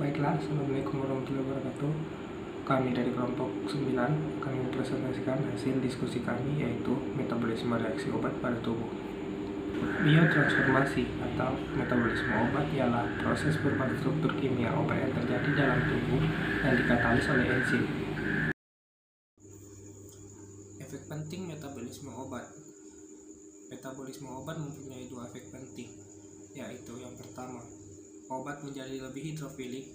Baiklah, Assalamualaikum warahmatullahi wabarakatuh. Kami dari kelompok 9 akan mempresentasikan hasil diskusi kami, yaitu metabolisme reaksi obat pada tubuh. Biotransformasi atau metabolisme obat ialah proses perubahan struktur kimia obat yang terjadi dalam tubuh yang dikatalis oleh enzim. Efek penting metabolisme obat. Metabolisme obat mempunyai dua efek penting, yaitu yang pertama, obat menjadi lebih hidrofilik.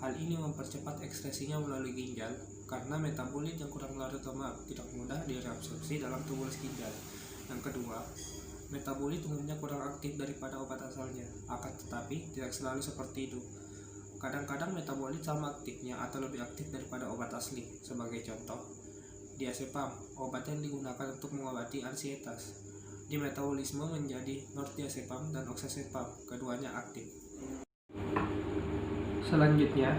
Hal ini mempercepat ekskresinya melalui ginjal karena metabolit yang kurang larut lemak tidak mudah direabsorpsi dalam tubuh ginjal. Yang kedua, metabolit umumnya kurang aktif daripada obat asalnya, akan tetapi tidak selalu seperti itu. Kadang-kadang metabolit sama aktifnya atau lebih aktif daripada obat asli. Sebagai contoh, diazepam, obat yang digunakan untuk mengobati ansietas, dimetabolisme menjadi nordiazepam dan oxazepam, keduanya aktif. Selanjutnya,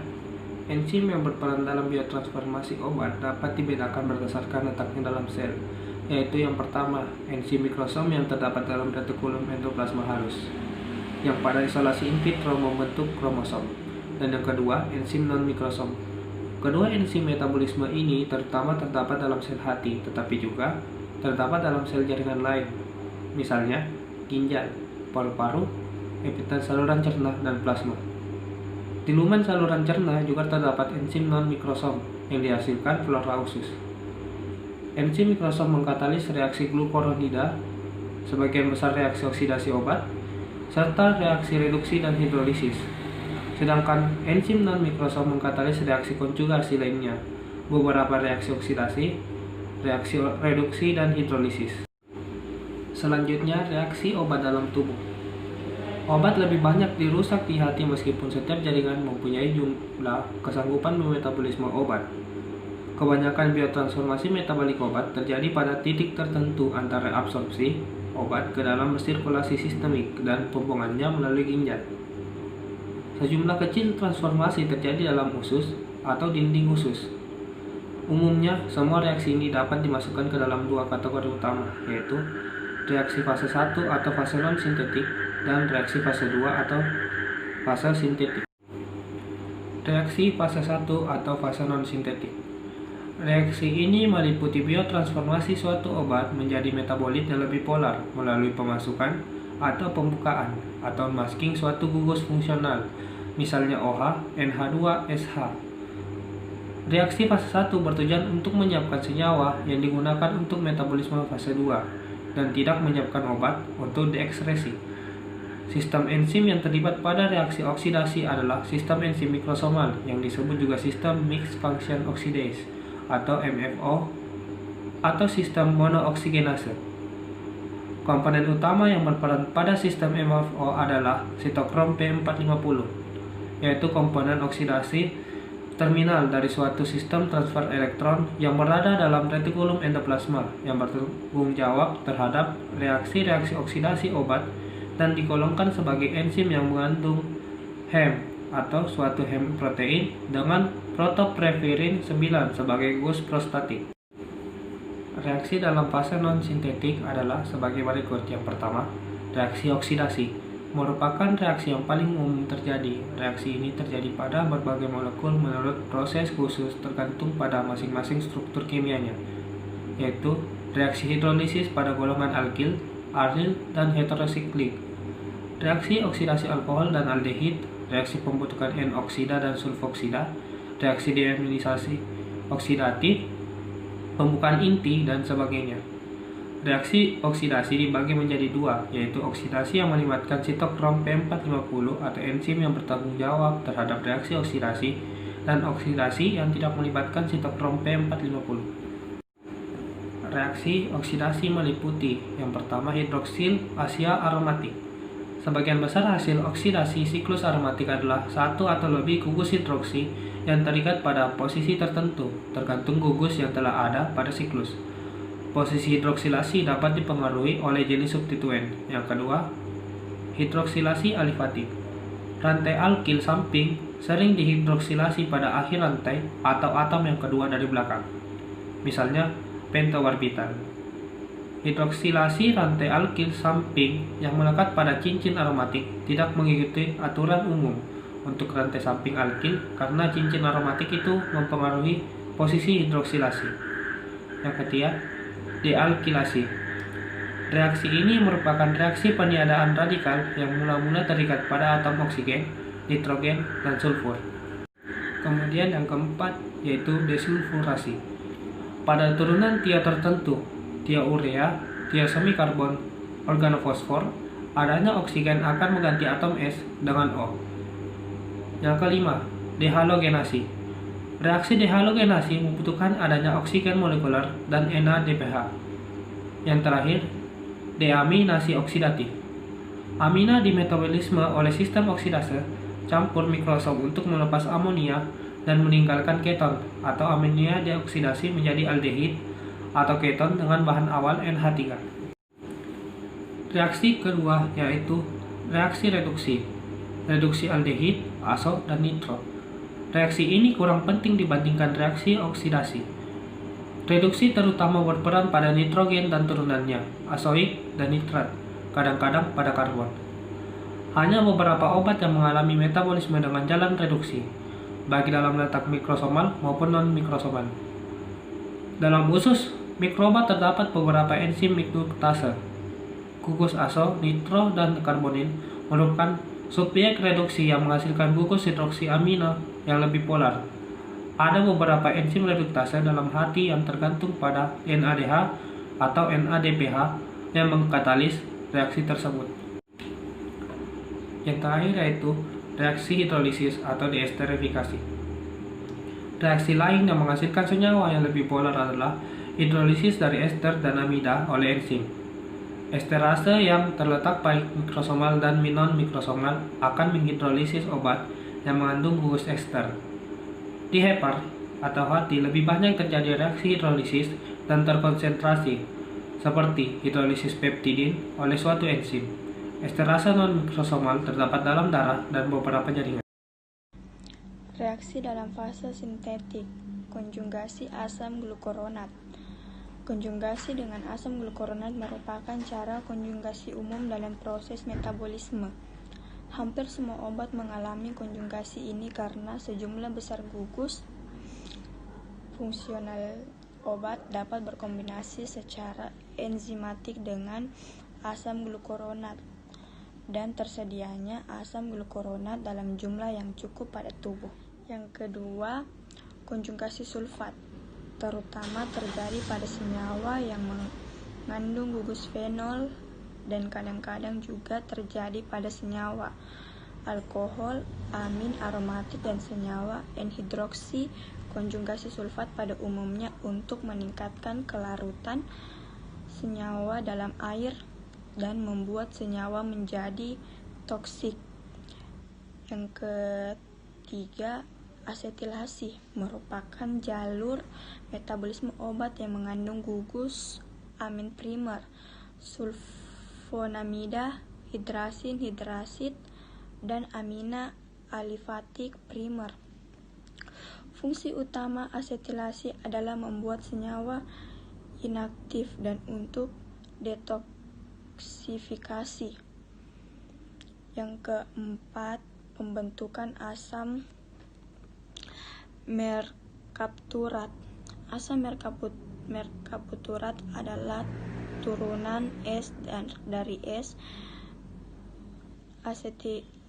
enzim yang berperan dalam biotransformasi obat dapat dibedakan berdasarkan letaknya dalam sel, yaitu yang pertama, enzim mikrosom yang terdapat dalam retikulum endoplasma halus, yang pada isolasi in vitro membentuk kromosom, dan yang kedua, enzim non-mikrosom. Kedua enzim metabolisme ini terutama terdapat dalam sel hati, tetapi juga terdapat dalam sel jaringan lain, misalnya ginjal, paru-paru, epitel saluran cerna, dan plasma. Di lumen saluran cerna juga terdapat enzim non-mikrosom yang dihasilkan flora usus. Enzim mikrosom mengkatalis reaksi glukuronida, sebagian besar reaksi oksidasi obat, serta reaksi reduksi dan hidrolisis. Sedangkan enzim non-mikrosom mengkatalis reaksi konjugasi lainnya, beberapa reaksi oksidasi, reaksi reduksi, dan hidrolisis. Selanjutnya, reaksi obat dalam tubuh. Obat lebih banyak dirusak di hati meskipun setiap jaringan mempunyai jumlah kesanggupan memetabolisme obat. Kebanyakan biotransformasi metabolik obat terjadi pada titik tertentu antara absorpsi obat ke dalam sirkulasi sistemik dan pembuangannya melalui ginjal. Sejumlah kecil transformasi terjadi dalam usus atau dinding usus. Umumnya, semua reaksi ini dapat dimasukkan ke dalam dua kategori utama, yaitu reaksi fase 1 atau fase non-sintetik dan reaksi fase 2 atau fase sintetik. Reaksi fase 1 atau fase non-sintetik. Reaksi ini meliputi biotransformasi suatu obat menjadi metabolit yang lebih polar melalui pemasukan atau pembukaan atau masking suatu gugus fungsional, misalnya OH, NH2, SH. Reaksi fase 1 bertujuan untuk menyiapkan senyawa yang digunakan untuk metabolisme fase 2 dan tidak menyiapkan obat untuk diekskresi. Sistem enzim yang terlibat pada reaksi oksidasi adalah sistem enzim mikrosomal yang disebut juga sistem mixed function oxidase atau MFO atau sistem monooksigenase. Komponen utama yang berperan pada sistem MFO adalah sitokrom P450, yaitu komponen oksidasi terminal dari suatu sistem transfer elektron yang berada dalam retikulum endoplasma yang bertanggung jawab terhadap reaksi-reaksi oksidasi obat dan digolongkan sebagai enzim yang mengandung HEM atau suatu hem protein dengan protoprefirin 9 sebagai gugus prostatik. Reaksi dalam fase non-sintetik adalah sebagai berikut. Yang pertama, reaksi oksidasi merupakan reaksi yang paling umum terjadi. Reaksi ini terjadi pada berbagai molekul menurut proses khusus tergantung pada masing-masing struktur kimianya, yaitu reaksi hidrolisis pada golongan alkil, aril, dan heterosiklik, reaksi oksidasi alkohol dan aldehid, reaksi pembentukan N-oksida dan sulfoksida, reaksi deaminisasi oksidatif, pembukaan inti, dan sebagainya. Reaksi oksidasi dibagi menjadi dua, yaitu oksidasi yang melibatkan sitokrom P450 atau enzim yang bertanggung jawab terhadap reaksi oksidasi, dan oksidasi yang tidak melibatkan sitokrom P450. Reaksi oksidasi meliputi yang pertama hidroksil Asia aromatik. Sebagian besar hasil oksidasi siklus aromatik adalah satu atau lebih gugus hidroksi yang terikat pada posisi tertentu, tergantung gugus yang telah ada pada siklus. Posisi hidroksilasi dapat dipengaruhi oleh jenis substituen. Yang kedua, hidroksilasi alifatik. Rantai alkil samping sering dihidroksilasi pada akhir rantai atau atom yang kedua dari belakang, misalnya pentobarbital. Hidroksilasi rantai alkil samping yang melekat pada cincin aromatik tidak mengikuti aturan umum untuk rantai samping alkil karena cincin aromatik itu mempengaruhi posisi hidroksilasi. Yang ketiga, dealkilasi. Reaksi ini merupakan reaksi peniadaan radikal yang mula-mula terikat pada atom oksigen, nitrogen, dan sulfur. Kemudian yang keempat yaitu desulfurasi. Pada turunan tia tertentu, tia urea, tia semikarbon, organofosfor, adanya oksigen akan mengganti atom S dengan O. Yang kelima, dehalogenasi. Reaksi dehalogenasi membutuhkan adanya oksigen molekuler dan NADPH. Yang terakhir, deaminasi oksidatif. Amina dimetabolisme oleh sistem oksidase campur mikrosom untuk melepas amonia dan meninggalkan keton atau amonia dioksidasi menjadi aldehid atau keton dengan bahan awal NH3. Reaksi kedua yaitu reaksi reduksi. Reduksi aldehid, azo, dan nitro. Reaksi ini kurang penting dibandingkan reaksi oksidasi. Reduksi terutama berperan pada nitrogen dan turunannya, azoik dan nitrat, kadang-kadang pada karbon. Hanya beberapa obat yang mengalami metabolisme dengan jalan reduksi, baik dalam letak mikrosomal maupun non-mikrosomal. Dalam usus mikroba terdapat beberapa enzim mikroktase. Gugus azo, nitro, dan karbonin merupakan subjek reduksi yang menghasilkan gugus hidroksiamina yang lebih polar. Ada beberapa enzim reduktase dalam hati yang tergantung pada NADH atau NADPH yang mengkatalis reaksi tersebut. Yang terakhir yaitu reaksi hidrolisis atau deesterifikasi. Reaksi lain yang menghasilkan senyawa yang lebih polar adalah hidrolisis dari ester dan amida oleh enzim. Esterase yang terletak baik mikrosomal dan non-mikrosomal akan menghidrolisis obat yang mengandung gugus ester. Di hepar atau hati lebih banyak terjadi reaksi hidrolisis dan terkonsentrasi, seperti hidrolisis peptidin oleh suatu enzim. Esterase non-mikrosomal terdapat dalam darah dan beberapa jaringan. Reaksi dalam fase sintetik, konjugasi asam glukuronat. Konjugasi dengan asam glukuronat merupakan cara konjugasi umum dalam proses metabolisme. Hampir semua obat mengalami konjugasi ini karena sejumlah besar gugus fungsional obat dapat berkombinasi secara enzimatik dengan asam glukuronat dan tersedianya asam glukuronat dalam jumlah yang cukup pada tubuh. Yang kedua, konjugasi sulfat, terutama terjadi pada senyawa yang mengandung gugus fenol dan kadang-kadang juga terjadi pada senyawa alkohol, amin aromatik, dan senyawa N-hidroksi. Konjugasi sulfat pada umumnya untuk meningkatkan kelarutan senyawa dalam air dan membuat senyawa menjadi toksik. Yang ketiga, asetilasi merupakan jalur metabolisme obat yang mengandung gugus amin primer, sulfonamida, hidrasin, hidrasid, dan amina alifatik primer. Fungsi utama asetilasi adalah membuat senyawa inaktif dan untuk detoksifikasi. Yang keempat, pembentukan asam merkapturat. Asam merkapturat adalah turunan S dari S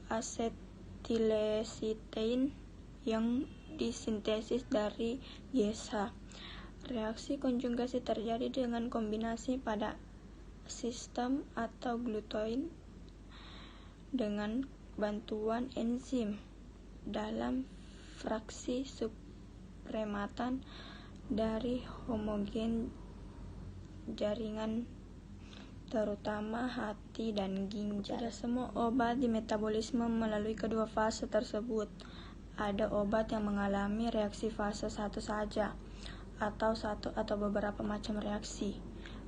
asetilesitein yang disintesis dari GSH. Reaksi konjugasi terjadi dengan kombinasi pada sistem atau glutoin dengan bantuan enzim dalam fraksi suprematan dari homogen jaringan terutama hati dan ginjal. Tidak semua obat di metabolisme melalui kedua fase tersebut. Ada obat yang mengalami reaksi fase 1 saja, atau satu atau beberapa macam reaksi.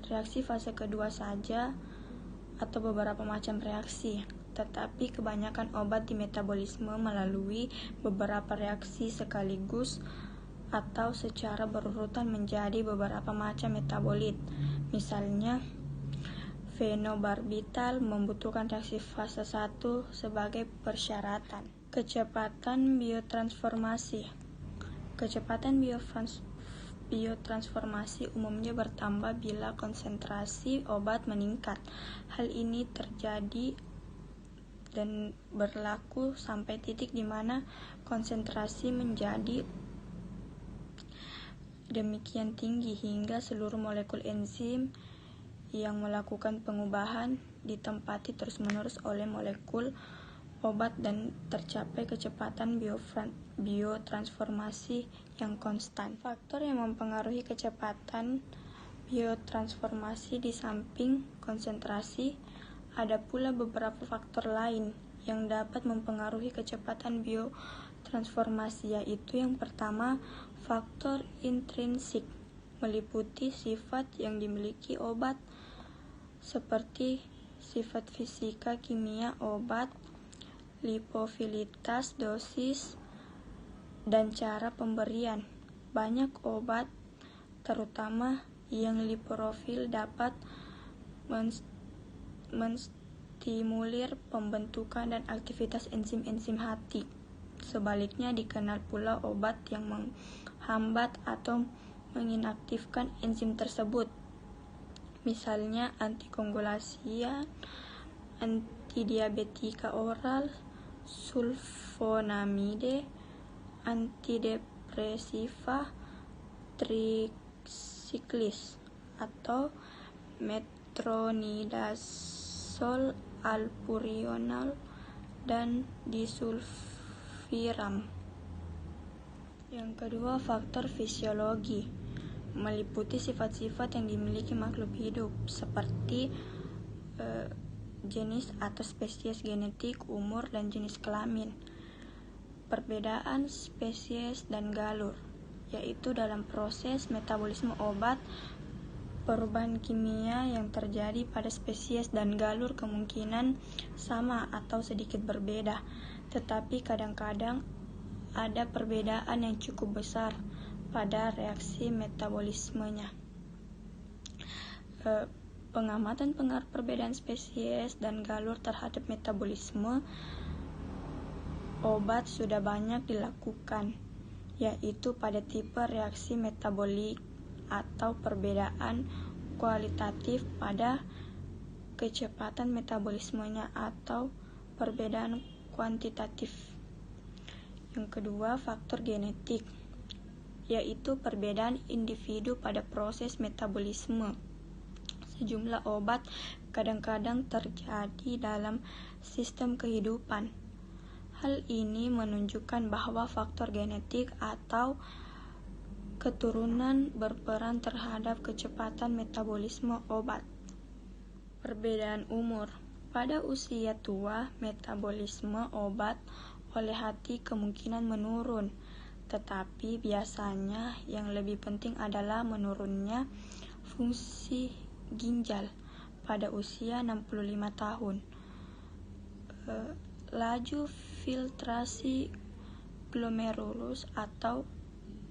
Reaksi fase kedua saja atau beberapa macam reaksi. Tetapi kebanyakan obat di metabolisme melalui beberapa reaksi sekaligus atau secara berurutan menjadi beberapa macam metabolit. Misalnya, fenobarbital membutuhkan reaksi fase 1 sebagai persyaratan. Kecepatan biotransformasi. Kecepatan biotransformasi umumnya bertambah bila konsentrasi obat meningkat. Hal ini terjadi dan berlaku sampai titik di mana konsentrasi menjadi demikian tinggi hingga seluruh molekul enzim yang melakukan pengubahan ditempati terus-menerus oleh molekul obat dan tercapai kecepatan biotransformasi yang konstan. Faktor yang mempengaruhi kecepatan biotransformasi di samping konsentrasi, ada pula beberapa faktor lain yang dapat mempengaruhi kecepatan biotransformasi, yaitu yang pertama, faktor intrinsik, meliputi sifat yang dimiliki obat seperti sifat fisika kimia obat, lipofilitas, dosis, dan cara pemberian. Banyak obat, terutama yang lipoprofil, dapat menstimulir pembentukan dan aktivitas enzim-enzim hati. Sebaliknya, dikenal pula obat yang menghambat atau menginaktifkan enzim tersebut. Misalnya antikoagulasi, antidiabetika oral, sulfonamide, antidepresiva, trisiklis, atau metronidazol, alpurinol, dan disulfiram. Yang kedua, faktor fisiologi, meliputi sifat-sifat yang dimiliki makhluk hidup seperti jenis atau spesies genetik, umur, dan jenis kelamin. Perbedaan spesies dan galur, yaitu dalam proses metabolisme obat, perubahan kimia yang terjadi pada spesies dan galur kemungkinan sama atau sedikit berbeda, tetapi kadang-kadang ada perbedaan yang cukup besar pada reaksi metabolismenya. Pengamatan pengaruh perbedaan spesies dan galur terhadap metabolisme obat sudah banyak dilakukan, yaitu pada tipe reaksi metabolik atau perbedaan kualitatif pada kecepatan metabolismenya atau perbedaan kuantitatif. Yang kedua, faktor genetik, yaitu perbedaan individu pada proses metabolisme. Sejumlah obat kadang-kadang terjadi dalam sistem kehidupan. Hal ini menunjukkan bahwa faktor genetik atau keturunan berperan terhadap kecepatan metabolisme obat. Perbedaan umur. Pada usia tua, metabolisme obat oleh hati kemungkinan menurun, tetapi biasanya yang lebih penting adalah menurunnya fungsi ginjal pada usia 65 tahun. Laju filtrasi glomerulus atau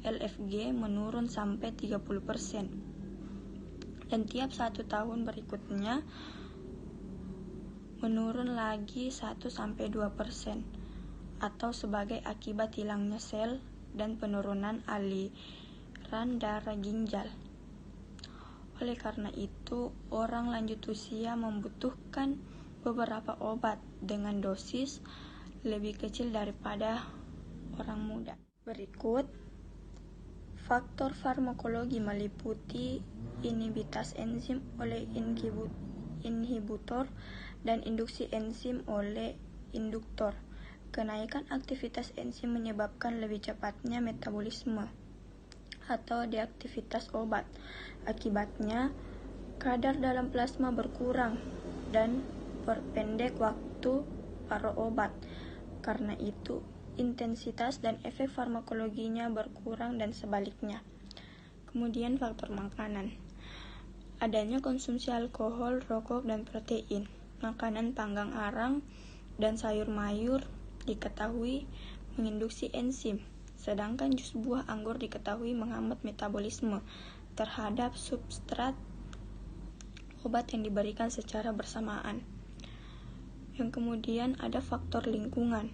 LFG menurun sampai 30%. Dan tiap 1 tahun berikutnya menurun lagi 1-2% atau sebagai akibat hilangnya sel dan penurunan aliran darah ginjal. Oleh karena itu, orang lanjut usia membutuhkan beberapa obat dengan dosis lebih kecil daripada orang muda. Berikut, faktor farmakologi meliputi inhibitas enzim oleh inhibitor dan induksi enzim oleh induktor. Kenaikan aktivitas enzim menyebabkan lebih cepatnya metabolisme atau deaktivitas obat. Akibatnya, kadar dalam plasma berkurang dan perpendek waktu paruh obat. Karena itu, intensitas dan efek farmakologinya berkurang dan sebaliknya. Kemudian faktor makanan. Adanya konsumsi alkohol, rokok, dan protein. Makanan panggang arang dan sayur mayur diketahui menginduksi enzim, sedangkan jus buah anggur diketahui menghambat metabolisme terhadap substrat obat yang diberikan secara bersamaan. Yang kemudian ada faktor lingkungan,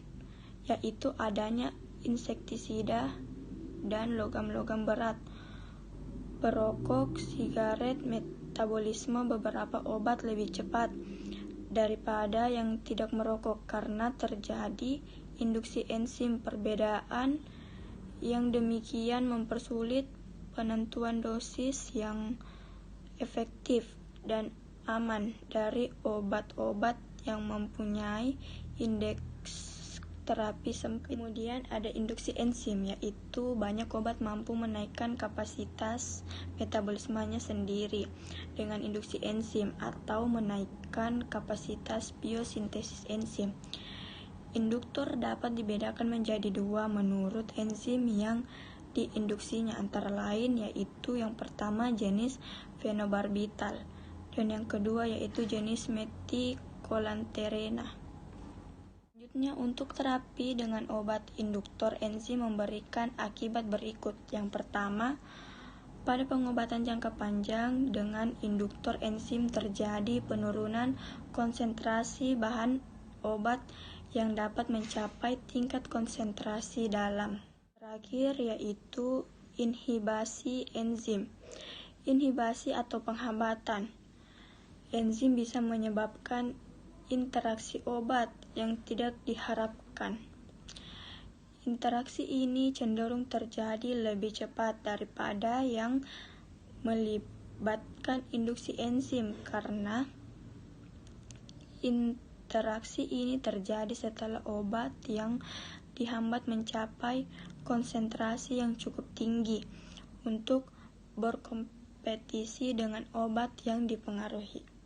yaitu adanya insektisida dan logam-logam berat. Perokok sigaret metabolisme beberapa obat lebih cepat daripada yang tidak merokok karena terjadi induksi enzim. Perbedaan yang demikian mempersulit penentuan dosis yang efektif dan aman dari obat-obat yang mempunyai indeks terapi sempit. Kemudian ada induksi enzim, yaitu banyak obat mampu menaikkan kapasitas metabolismenya sendiri dengan induksi enzim atau menaikkan kapasitas biosintesis enzim. Induktor dapat dibedakan menjadi dua menurut enzim yang diinduksinya, antara lain yaitu yang pertama jenis fenobarbital dan yang kedua yaitu jenis metikolanterena. Selanjutnya, untuk terapi dengan obat induktor enzim memberikan akibat berikut. Yang pertama, pada pengobatan jangka panjang dengan induktor enzim terjadi penurunan konsentrasi bahan obat yang dapat mencapai tingkat konsentrasi dalam. Terakhir yaitu inhibasi enzim. Inhibasi atau penghambatan enzim bisa menyebabkan interaksi obat yang tidak diharapkan. Interaksi ini cenderung terjadi lebih cepat daripada yang melibatkan induksi enzim karena interaksi ini terjadi setelah obat yang dihambat mencapai konsentrasi yang cukup tinggi untuk berkompetisi dengan obat yang dipengaruhi.